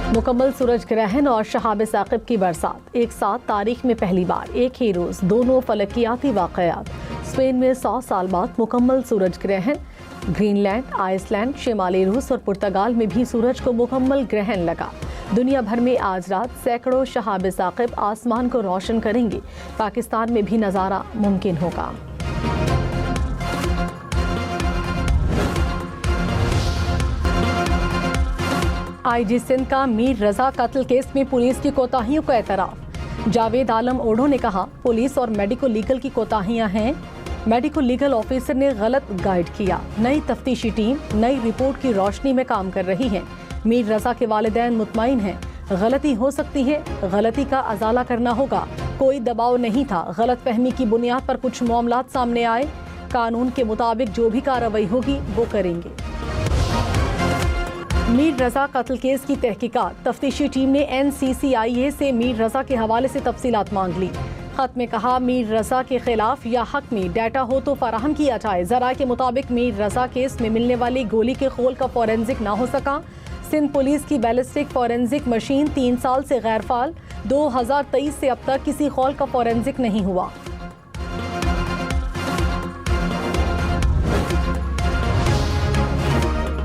मुकम्मल सूरज ग्रहण और शहाब साकिब की बरसात एक साथ तारीख में पहली बार एक ही रोज दोनों फलकियाती वाकयात। स्पेन में 100 साल बाद मुकम्मल सूरज ग्रहण। ग्रीनलैंड, आइसलैंड, शिमाली रूस और पुर्तगाल में भी सूरज को मुकम्मल ग्रहण लगा। दुनिया भर में आज रात सैकड़ों शहाब साकिब आसमान को रोशन करेंगे। पाकिस्तान में भी नज़ारा मुमकिन होगा। आईजी सिंध का मीर रजा कत्ल केस में पुलिस की कोताहियों का एतराफ। जावेद आलम ओढ़ो ने कहा, पुलिस और मेडिको लीगल की कोताहियां हैं। मेडिको लीगल ऑफिसर ने गलत गाइड किया। नई तफ्तीशी टीम नई रिपोर्ट की रोशनी में काम कर रही है। मीर रजा के वालिदैन मुतमईन हैं। गलती हो सकती है, गलती का अजाला करना होगा। कोई दबाव नहीं था। गलत फहमी की बुनियाद पर कुछ मामलात सामने आए। कानून के मुताबिक जो भी कार्रवाई होगी वो करेंगे। मीर रजा कत्ल केस की तहकीकात। तफ्तीशी टीम ने NCCIA से मीर रजा के हवाले से तफसीलात मांग ली। खत में कहा, मीर रजा के खिलाफ या हक में डाटा हो तो फराहम किया जाए। जरा के मुताबिक मीर रजा केस में मिलने वाली गोली के खोल का फॉरेंसिक ना हो सका। सिंध पुलिस की बैलिस्टिक फॉरेंसिक मशीन 3 साल से गैर फाल। 2023 से अब तक किसी खोल का फॉरेंसिक नहीं हुआ।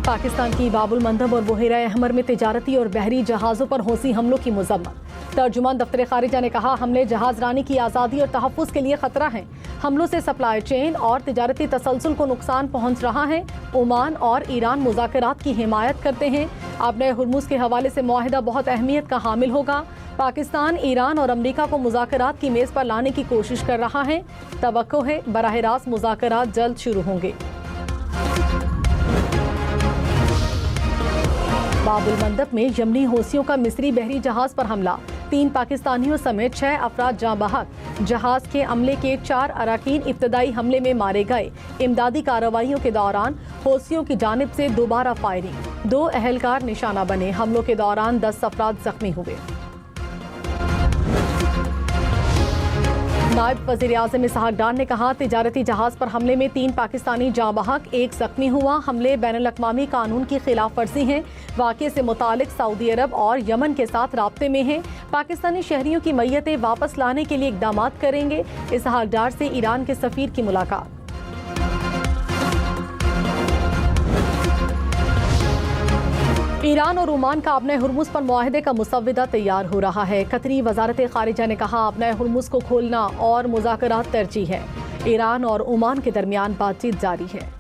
पाकिस्तान की बाबुल मंदब और बुहेरा अहमर में तिजारती और बहरी जहाज़ों पर हौसी हमलों की मजम्मत। तर्जुमान दफ्तर खारिजा ने कहा, हमले जहाज रानी की आज़ादी और तहफ़्फ़ुज़ के लिए खतरा हैं। हमलों से सप्लाई चेन और तिजारती तसलसल को नुकसान पहुँच रहा है। ओमान और ईरान मुज़ाकरात की हिमायत करते हैं। आबने हुर्मुज़ के हवाले से मुआहिदा बहुत अहमियत का हामिल होगा। पाकिस्तान ईरान और अमरीका को मुज़ाकरात की मेज़ पर लाने की कोशिश कर रहा है। तवक्को है बराह रास्त मुज़ाकरात जल्द शुरू होंगे। बाबुल मंदब में यमनी हौसियों का मिस्री बहरी जहाज पर हमला। 3 पाकिस्तानियों समेत 6 अफराद जाँ बहक। जहाज के अमले के 4 अराकीन इब्तदाई हमले में मारे गए। इमदादी कार्रवाइयों के दौरान हौसियों की जानिब से दोबारा फायरिंग। 2 अहलकार निशाना बने। हमलों के दौरान 10 अफराद जख्मी हुए। नायब वज़ीर आज़म इसहाक डार ने कहा, तिजारती जहाज पर हमले में 3 पाकिस्तानी जाँ बहक, 1 जख्मी हुआ। हमले बैनुल-अक़वामी कानून की खिलाफ वर्जी हैं। वाक़े से मुतालिक सऊदी अरब और यमन के साथ राब्ते में हैं। पाकिस्तानी शहरियों की मैयतें वापस लाने के लिए इक़दामात करेंगे। इसहाक डार से ईरान के सफ़ीर की मुलाकात। ईरान और ओमान का आबने हुर्मुज़ पर मुआहदे का मुसव्वदा तैयार हो रहा है। कतरी वज़ारत ख़ारिजा ने कहा, आबने हुर्मुज़ को खोलना और मुज़ाकरात तरजीह है। ईरान और ओमान के दरमियान बातचीत जारी है।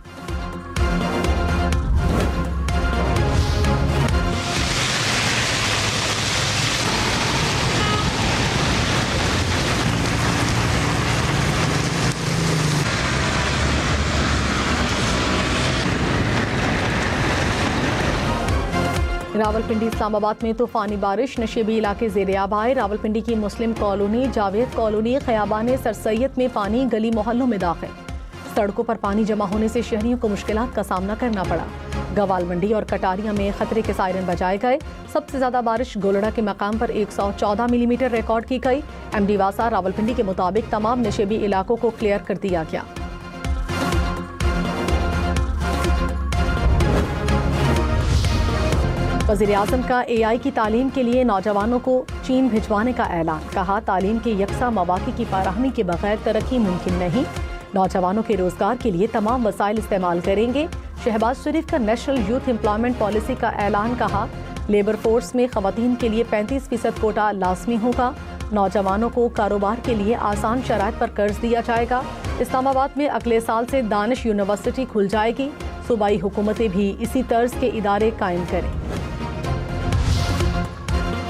रावलपिंडी इस्लामाबाद में तूफानी बारिश। नशेबी इलाके ज़ेरे आब आए। रावलपिंडी की मुस्लिम colony, Javed colony, Khayaban Sir Syed में पानी गली मोहल्लों में दाखिल। सड़कों पर पानी जमा होने से शहरियों को मुश्किलात का सामना करना पड़ा। गवाल मंडी और कटारिया में खतरे के सायरन बजाए गए। सबसे ज्यादा बारिश गोलड़ा के मकाम पर 114 मिलीमीटर रिकॉर्ड की गई। MD वासा रावलपिंडी के मुताबिक तमाम नशेबी इलाकों को क्लियर कर दिया गया। वज़ीर आज़म का AI की तालीम के लिए नौजवानों को चीन भिजवाने का ऐलान। कहा, तालीम के यकसा मौक़े की फराहमी के बगैर तरक्की मुमकिन नहीं। नौजवानों के रोजगार के लिए तमाम वसाइल इस्तेमाल करेंगे। शहबाज शरीफ का नेशनल यूथ एम्प्लॉयमेंट पॉलिसी का ऐलान। कहा, लेबर फोर्स में ख़वातीन के लिए 35% कोटा लाजमी होगा। नौजवानों को कारोबार के लिए आसान शराइत पर कर्ज दिया जाएगा। इस्लामाबाद में अगले साल से दानिश यूनिवर्सिटी खुल जाएगी। सूबाई हुकूमतें भी इसी तर्ज के इदारे कायम करें।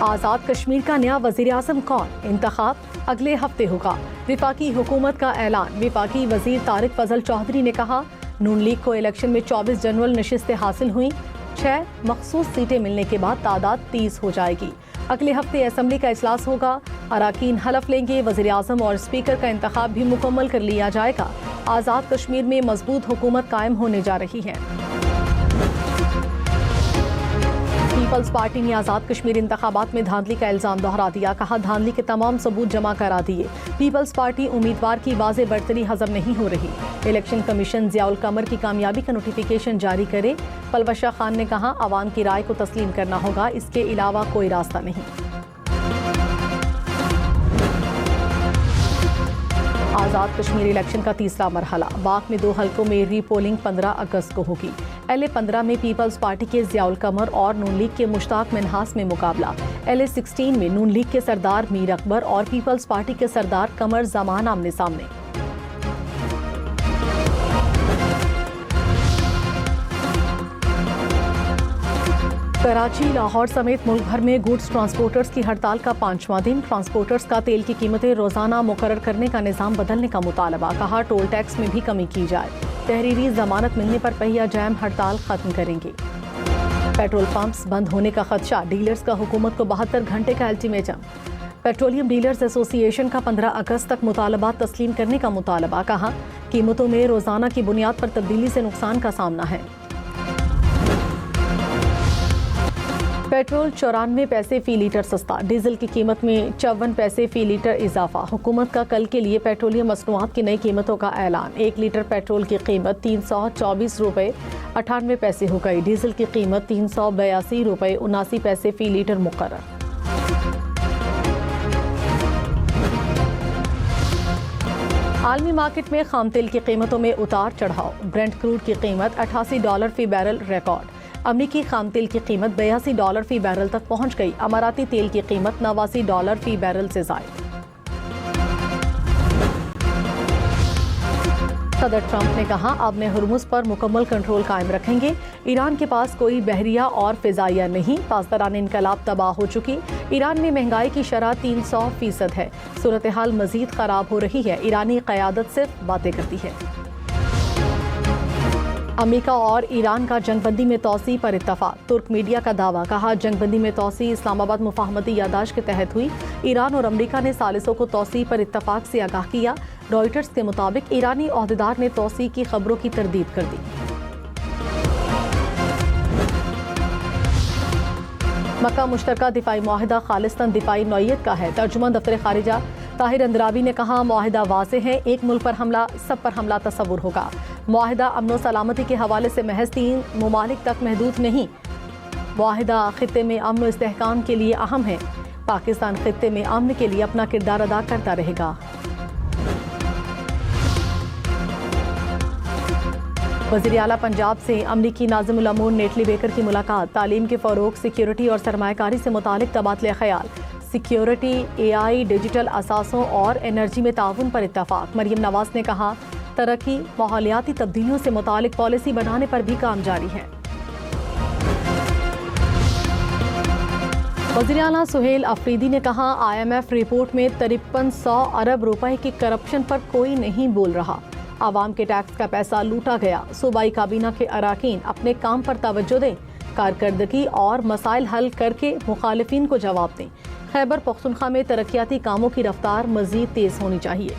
आज़ाद कश्मीर का नया वज़ीर आज़म कौन? इंतखाब अगले हफ्ते होगा। विफाकी हुकूमत का ऐलान। विफाकी वज़ीर तारिक फजल चौधरी ने कहा, नून लीग को इलेक्शन में 24 जनरल नशिस्तें हासिल हुई। 6 मखसूस सीटें मिलने के बाद तादाद 30 हो जाएगी। अगले हफ्ते असम्बली का इजलास होगा। अराकीन हलफ लेंगे। वज़ीर आज़म और स्पीकर का इंतखाब भी मुकम्मल कर लिया जाएगा। आज़ाद कश्मीर में मजबूत हुकूमत कायम होने जा रही है। पीपल्स पार्टी ने आज़ाद कश्मीर इंतखाबात में धांधली का इल्जाम दोहरा दिया। कहा, धांधली के तमाम सबूत जमा करा दिए। पीपल्स पार्टी उम्मीदवार की वाज़ेह बढ़तरी हजम नहीं हो रही। इलेक्शन कमीशन ज़ियाउल कमर की कामयाबी का नोटिफिकेशन जारी करे। पलवशा खान ने कहा, आवाम की राय को तस्लीम करना होगा, इसके अलावा कोई रास्ता नहीं। आज़ाद कश्मीर इलेक्शन का तीसरा मरहला। बाग में 2 हलकों में री पोलिंग 15 अगस्त को होगी। LA-15 में पीपल्स पार्टी के ज़ियाउल कमर और नून लीग के मुश्ताक मिन्हास में मुकाबला। LA-16 में नून लीग के सरदार मीर अकबर और पीपल्स पार्टी के सरदार कमर जमान आमने सामने। कराची, लाहौर समेत मुल्क भर में गुड्स ट्रांसपोर्टर्स की हड़ताल का 5वां दिन। ट्रांसपोर्टर्स का तेल की कीमतें रोजाना मुकर्रर करने का निज़ाम बदलने का मुतालबा। कहा, टोल टैक्स में भी कमी की जाए। तहरीरी जमानत मिलने पर पहिया जैम हड़ताल खत्म करेंगे। पेट्रोल पंप्स बंद होने का खदशा। डीलर्स का हुकूमत को 72 घंटे का अल्टीमेटम। पेट्रोलियम डीलर्स एसोसिएशन का 15 अगस्त तक मुतालबात तस्लीम करने का मुतालबा। कहा, कीमतों में रोजाना की बुनियाद पर तब्दीली से नुकसान का सामना है। पेट्रोल 94 पैसे फी लीटर सस्ता। डीजल की कीमत में 54 पैसे फी लीटर इजाफा। हुकूमत का कल के लिए पेट्रोलियम मसनूआत की नई कीमतों का ऐलान। 1 लीटर पेट्रोल की कीमत 324 रुपये 98 पैसे हो गई। डीजल की कीमत 382 रुपये 79 पैसे फी लीटर मुकर्रर। आलमी मार्केट में खाम तेल की कीमतों में उतार चढ़ाव। ब्रेंट क्रूड की कीमत $88 फी बैरल रिकॉर्ड। अमरीकी खाम तेल की कीमत $82 फी बैरल तक पहुंच गई। अमाराती तेल की कीमत $89 फी बैरल से जायद। सदर ट्रंप ने कहा, अब ने हुर्मुज़ पर मुकम्मल कंट्रोल कायम रखेंगे। ईरान के पास कोई बहरिया और फिजाइया नहीं। पासदारान इनकलाब तबाह हो चुकी। ईरान में महंगाई की शरह 300% है। सूरत हाल मजीद खराब हो रही है। ईरानी क़यादत सिर्फ बातें करती है। अमेरिका और ईरान का जंगबंदी में तौसी पर इत्तफाक। तुर्क मीडिया का दावा। कहा, जंगबंदी में तौसी इस्लामाबाद मुफाहमती यादाश्त के तहत हुई। ईरान और अमेरिका ने सालिसों को तौसी पर इत्तफाक से आगाह किया। रॉयटर्स के मुताबिक ईरानी ओहदेदार ने तौसी की खबरों की तरदीद कर दी। मक्का मुश्तरका दिफाई मुआहिदा खालिस्तान दिफाई नौइयत का है। तर्जुमान दफ्तर खारिजा ताहिर अंद्राबी ने कहा, मुआहिदा वाज़े है। एक मुल्क पर हमला सब पर हमला तस्वुर होगा। मुआहिदा अमन सलामती के हवाले से महज 3 ममालिक तक महदूद नहीं। मुआहिदा खित्ते में अमन इस्तेहकाम के लिए अहम है। पाकिस्तान खित्ते में अमन के लिए अपना किरदार अदा करता रहेगा। वज़ीर आला पंजाब से अमरीकी नाज़िमुल अमूर नेटली बेकर की मुलाकात। तालीम के फ़रोग़, सिक्योरिटी और सरमायाकारी से मुतालिक तबादले ख्याल। सिक्योरिटी, AI, डिजिटल असासों और एनर्जी में ताउन पर इत्तफाक। मरियम नवाज ने कहा, तरक्की, माहौलियाती तब्दीलियों से मुतालिक पॉलिसी बनाने पर भी काम जारी है। वज़ीर आला सुहेल अफरीदी ने कहा, IMF रिपोर्ट में 5300 अरब रुपए की करप्शन पर कोई नहीं बोल रहा। आवाम के टैक्स का पैसा लूटा गया। सूबाई काबीना के अराकीन अपने काम पर तवज्जो दें। कारकर्दगी और मसाइल हल करके मुखालिफिन को जवाब दें। खैबर पख्तूनख्वा में तरक्याती कामों की रफ्तार मजीद तेज होनी चाहिए।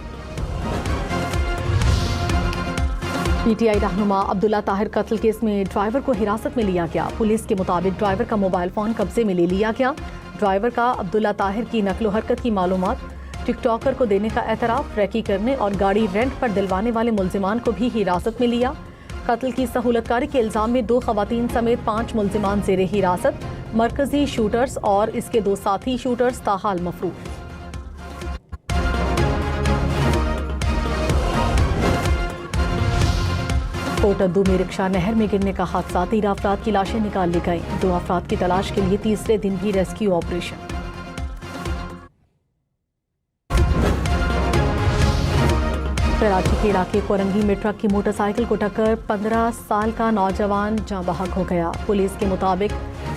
PTI रहनुमा अब्दुल्ला ताहिर कत्ल केस में ड्राइवर को हिरासत में लिया गया। पुलिस के मुताबिक ड्राइवर का मोबाइल फोन कब्जे में ले लिया गया। ड्राइवर का अब्दुल्ला ताहिर की नकलो हरकत की मालूमात टिकटॉकर को देने का एतराफ़, ट्रैकी करने और गाड़ी रेंट पर दिलवाने वाले मुल्जिमान को भी हिरासत में लिया। कत्ल की सहूलतकारी के इल्ज़ाम में 2 ख़वातीन समेत 5 मुल्जिमान ज़ेरे हिरासत। मरकजी शूटर्स और इसके 2 साथी शूटर्स ताहाल मफरूज। कोटद्दू में रिक्शा नहर में गिरने का हादसा। 13 अफराद की लाशें निकाल ली गई। 2 अफराद की तलाश के लिए तीसरे दिन भी रेस्क्यू ऑपरेशन। कराची के इलाके कोरंगी में ट्रक की मोटरसाइकिल को टक्कर 15 साल का नौजवान जाँ बहक हो गया। पुलिस के मुताबिक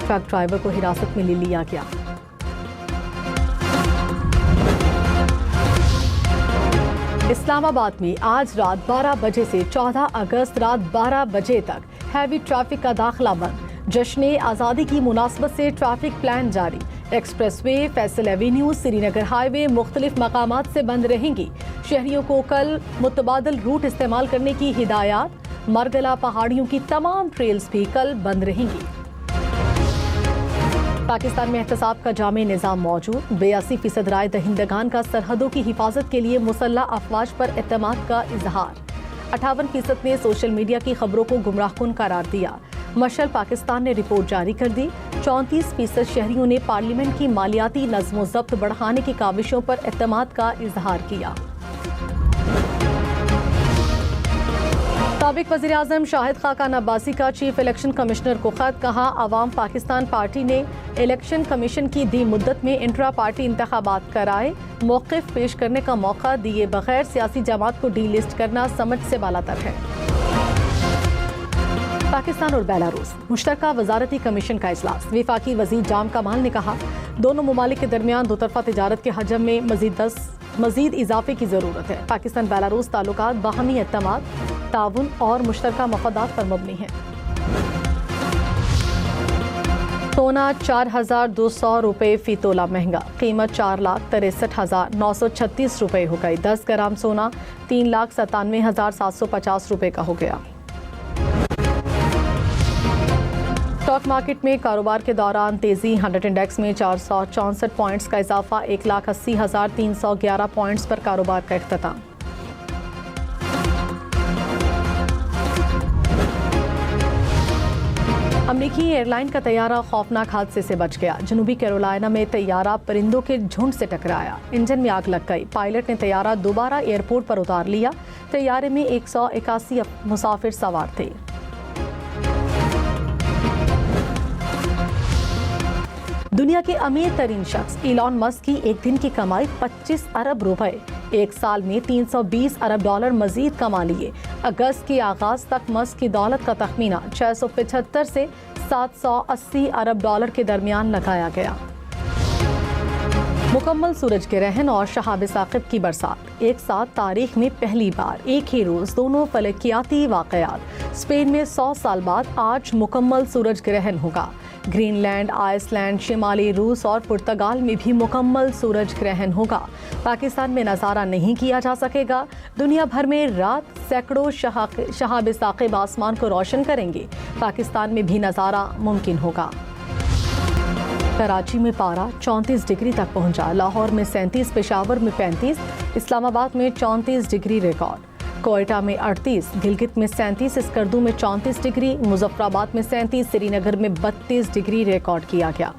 ट्रक ड्राइवर को हिरासत में ले लिया गया। इस्लामाबाद में आज रात 12 बजे से 14 अगस्त रात 12 बजे तक हैवी ट्रैफिक का दाखिला बंद। जश्न आज़ादी की मुनासबत से ट्रैफिक प्लान जारी। Expressway, Faisal Avenue, Srinagar highway मुख्तलिफ मकामात से बंद रहेंगी। शहरियों को कल मुतबादल रूट इस्तेमाल करने की हिदायत। मरगला पहाड़ियों की तमाम ट्रेल्स भी कल बंद रहेंगी। पाकिस्तान में एहतसाब का जामे निज़ाम मौजूद। 82% राय दहिंदगान का सरहदों की हिफाजत के लिए मुसल्लह अफवाज पर एतमाद का इजहार। 58% ने सोशल मीडिया की खबरों को गुमराहकुन करार दिया। मशअल पाकिस्तान ने रिपोर्ट जारी कर दी। 34% शहरियों ने पार्लियामेंट की मालियाती नज़्म व ज़ब्त बढ़ाने की काविशों पर एतमाद का इजहार किया। साबिक वज़ीर आज़म शाहिद खाकान अब्बासी का चीफ इलेक्शन कमिश्नर को खत। कहा, अवाम पाकिस्तान पार्टी ने इलेक्शन कमीशन की दी मुद्दत में इंट्रा पार्टी इंतखाबात कराए। मौक़िफ़ पेश करने का मौका दिए बगैर सियासी जमात को डी लिस्ट करना समझ से बालातर है। पाकिस्तान और बेलारूस मुश्तरका वजारती कमीशन का इजलास। वफाकी वज़ीर जाम कमाल ने कहा, दोनों ममालिक के दरमियान दोतरफा तिजारत के हजम में मज़ीद इजाफे की ज़रूरत है। पाकिस्तान बेलारूस ताल्लुकात बाहमी एतमाद, ताउन और मुश्तरका मफादात पर मबनी है। सोना 4,200 रुपये फ़ी तोला महंगा। कीमत 4,63,936 रुपये हो गई। 10 ग्राम सोना 3,97,750 रुपये का हो गया। स्टॉक मार्केट में कारोबार के दौरान तेजी। 100 इंडेक्स में 464 पॉइंट्स का इजाफा। 1,80,311 पॉइंट्स पर कारोबार का इख्तिताम। अमरीकी एयरलाइन का तैयारा खौफनाक हादसे से बच गया। जनूबी कैरोलिना में तैयारा परिंदों के झुंड से टकराया। इंजन में आग लग गई। पायलट ने तैयारा दोबारा एयरपोर्ट पर उतार लिया। तैयारे में 181 मुसाफिर सवार थे। दुनिया के अमीर तरीन शख्स इलॉन मस्क की एक दिन की कमाई 25 अरब रुपए। एक साल में 320 अरब डॉलर मजीद कमा लिए। अगस्त के आगाज तक मस्क की दौलत का तखमीना 675 से 780 अरब डॉलर के दरमियान लगाया गया। मुकम्मल सूरज ग्रहण और शहाब साकिब की बरसात। एक साथ तारीख में पहली बार एक ही रोज दोनों फलकियाती वाकयात। स्पेन में 100 साल बाद आज मुकम्मल सूरज ग्रहण होगा। ग्रीनलैंड, आइसलैंड, शिमाली रूस और पुर्तगाल में भी मुकम्मल सूरज ग्रहण होगा। पाकिस्तान में नज़ारा नहीं किया जा सकेगा। दुनिया भर में रात सैकड़ों शहाब साकिब आसमान को रोशन करेंगे। पाकिस्तान में भी नज़ारा मुमकिन होगा। कराची में पारा 34 डिग्री तक पहुंचा। लाहौर में 37, पेशावर में 35, इस्लामाबाद में 34 डिग्री रिकॉर्ड। कोयटा में 38, गिलगित में 37, स्कर्दू में 34 डिग्री, मुजफ्फराबाद में 37, श्रीनगर में 32 डिग्री रिकॉर्ड किया गया।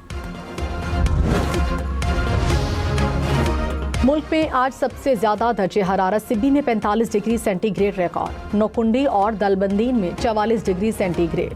मुल्क में आज सबसे ज्यादा दर्जे हरारत सिब्बी में 45 डिग्री सेंटीग्रेड रिकॉर्ड। नौकुंडी और दलबंदीन में 44 डिग्री सेंटीग्रेड।